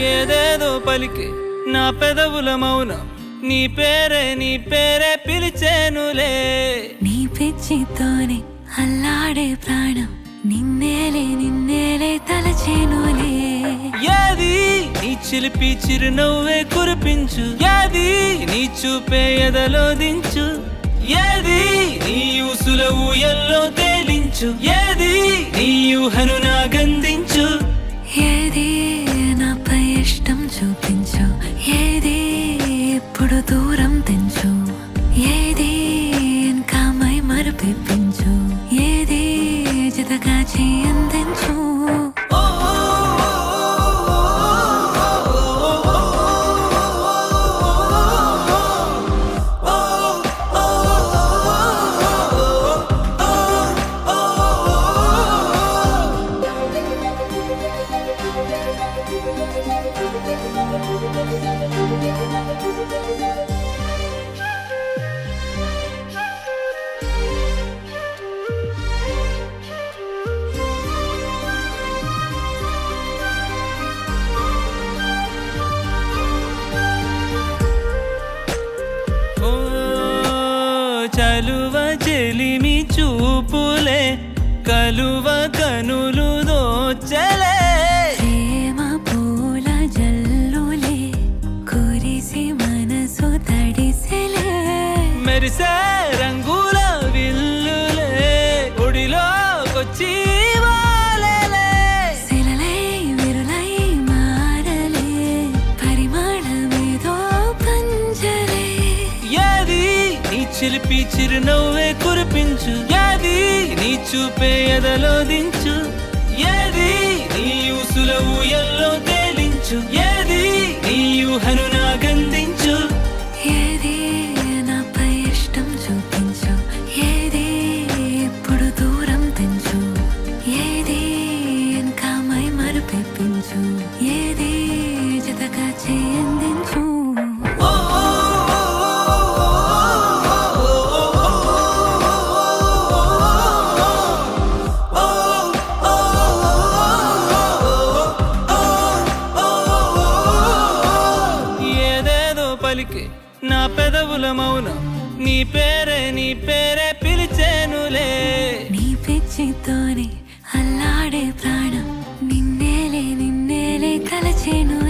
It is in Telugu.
ఏదేదో పలికే నా పెదవుల మౌనం నీ పేరే పిలిచేనులే. నీ పిచ్చితోనే అల్లాడే ప్రాణం నిన్నేలే తలచేనులే. ఏది నీ చిలిపి చిరునవ్వే కురిపించు, ఏది నీ చూపే ఎదలో దించు, ఏది నీ ఊసుల ఊయల్లో తేలించు, ఏది నీ ఊహను నాగందించు. ఏది నాపై ఇష్టం చూపించు, ఏది ఎప్పుడు దూరం తెంచు, ఏది ఇంకా మై మరపిపించు, ఏది జతగా చేయందించు. చలువ చెలిమి చూపులే కలువ కనులు దోచలే. ప్రేమ పూల జల్లులే కురిసి మనసు తడిసెలే. మెరిసే రంగుల విల్లులే ఒడిలోకొచ్చి వాలెలే. శిలలై విరులై మారలే పరిమాణమేదో పంజలే. ఏది నీ చిలిపి చిరునవ్వే కురిపించు, ఏది నీ చూపే ఎదలో దించు, ఏది నీ ఊసుల ఊయల్లో తేలించు, ఏది నీ ఊహను నాగందించు. ఏది నాపై ఇష్టం చూపించు, ఏది ఎప్పుడు దూరం తెంచు, ఏది ఇంకా మై మరపిపించు, ఏది జతగా చేయందించు. ఏదేదో పలికే నా పెదవుల మౌనం నీ పేరే పిలిచేనులే. నీ పిచ్చితోనే అల్లాడే ప్రాణం నిన్నేలే తలచేను.